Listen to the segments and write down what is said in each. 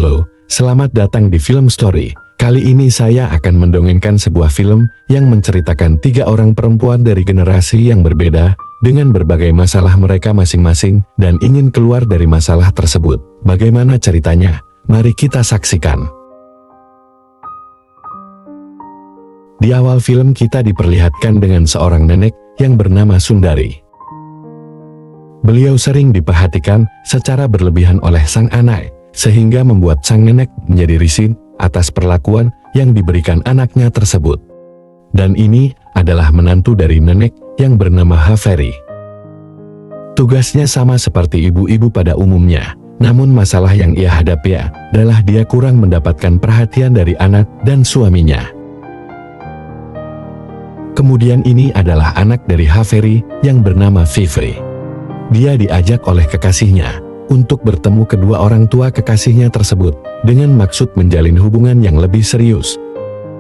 Halo, selamat datang di Film Story. Kali ini saya akan mendongengkan sebuah film yang menceritakan 3 orang perempuan dari generasi yang berbeda dengan berbagai masalah mereka masing-masing dan ingin keluar dari masalah tersebut. Bagaimana ceritanya? Mari kita saksikan. Di awal film kita diperlihatkan dengan seorang nenek yang bernama Sundari. Beliau sering diperhatikan secara berlebihan oleh sang anak, sehingga membuat sang nenek menjadi risih atas perlakuan yang diberikan anaknya tersebut. Dan ini adalah menantu dari nenek yang bernama Haveri. Tugasnya sama seperti ibu-ibu pada umumnya, namun masalah yang ia hadapi adalah dia kurang mendapatkan perhatian dari anak dan suaminya. Kemudian ini adalah anak dari Haveri yang bernama Vivi. Dia diajak oleh kekasihnya untuk bertemu kedua orang tua kekasihnya tersebut dengan maksud menjalin hubungan yang lebih serius.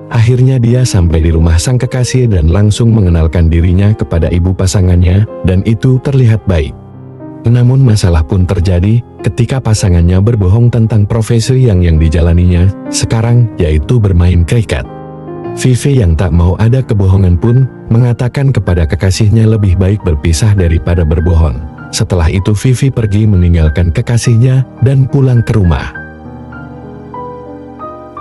Akhirnya dia sampai di rumah sang kekasih dan langsung mengenalkan dirinya kepada ibu pasangannya, dan itu terlihat baik. Namun masalah pun terjadi ketika pasangannya berbohong tentang profesi yang dijalaninya sekarang, yaitu bermain kriket. Vivi yang tak mau ada kebohongan pun mengatakan kepada kekasihnya lebih baik berpisah daripada berbohong. Setelah itu Vivi pergi meninggalkan kekasihnya dan pulang ke rumah.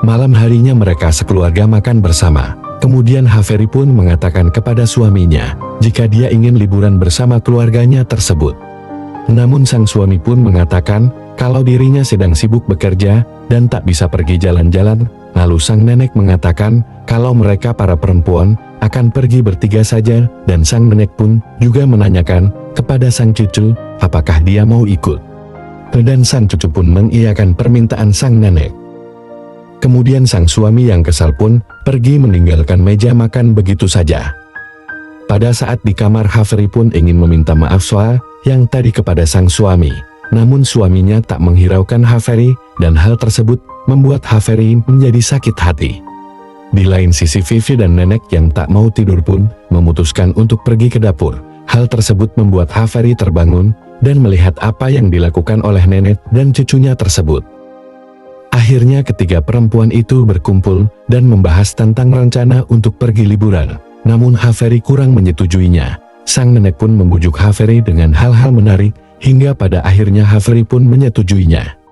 Malam harinya mereka sekeluarga makan bersama. Kemudian Haveri pun mengatakan kepada suaminya jika dia ingin liburan bersama keluarganya tersebut. Namun sang suami pun mengatakan kalau dirinya sedang sibuk bekerja dan tak bisa pergi jalan-jalan. Lalu sang nenek mengatakan kalau mereka para perempuan akan pergi bertiga saja, dan sang nenek pun juga menanyakan kepada sang cucu apakah dia mau ikut. Dan sang cucu pun mengiyakan permintaan sang nenek. Kemudian sang suami yang kesal pun pergi meninggalkan meja makan begitu saja. Pada saat di kamar, Haveri pun ingin meminta maaf soal yang tadi kepada sang suami. Namun suaminya tak menghiraukan Haveri, dan hal tersebut membuat Haveri menjadi sakit hati. Di lain sisi Vivi dan nenek yang tak mau tidur pun memutuskan untuk pergi ke dapur. Hal tersebut membuat Haveri terbangun dan melihat apa yang dilakukan oleh nenek dan cucunya tersebut. Akhirnya ketiga perempuan itu berkumpul dan membahas tentang rencana untuk pergi liburan. Namun Haveri kurang menyetujuinya. Sang nenek pun membujuk Haveri dengan hal-hal menarik, hingga pada akhirnya Haveri pun menyetujuinya.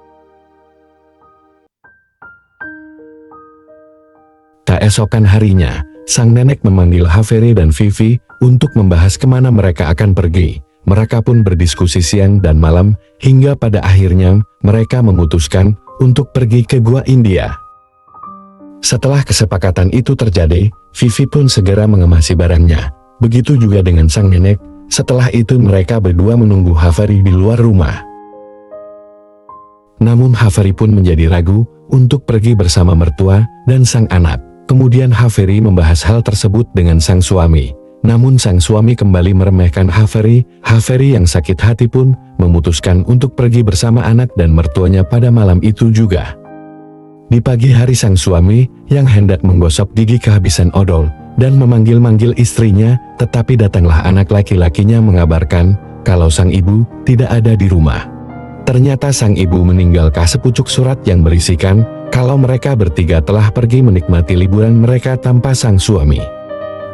Keesokan harinya, sang nenek memanggil Haveri dan Vivi untuk membahas kemana mereka akan pergi. Mereka pun berdiskusi siang dan malam, hingga pada akhirnya mereka memutuskan untuk pergi ke Gua India. Setelah kesepakatan itu terjadi, Vivi pun segera mengemasi barangnya. Begitu juga dengan sang nenek. Setelah itu mereka berdua menunggu Haveri di luar rumah. Namun Haveri pun menjadi ragu untuk pergi bersama mertua dan sang anak. Kemudian Haveri membahas hal tersebut dengan sang suami. Namun sang suami kembali meremehkan Haveri. Haveri yang sakit hati pun memutuskan untuk pergi bersama anak dan mertuanya pada malam itu juga. Di pagi hari sang suami yang hendak menggosok gigi kehabisan odol dan memanggil-manggil istrinya, tetapi datanglah anak laki-lakinya mengabarkan kalau sang ibu tidak ada di rumah. Ternyata sang ibu meninggalkan sepucuk surat yang berisikan kalau mereka bertiga telah pergi menikmati liburan mereka tanpa sang suami.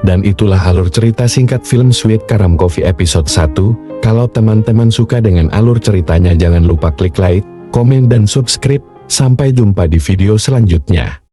Dan itulah alur cerita singkat film Sweet Karam Coffee episode 1. Kalau teman-teman suka dengan alur ceritanya, jangan lupa klik like, komen dan subscribe. Sampai jumpa di video selanjutnya.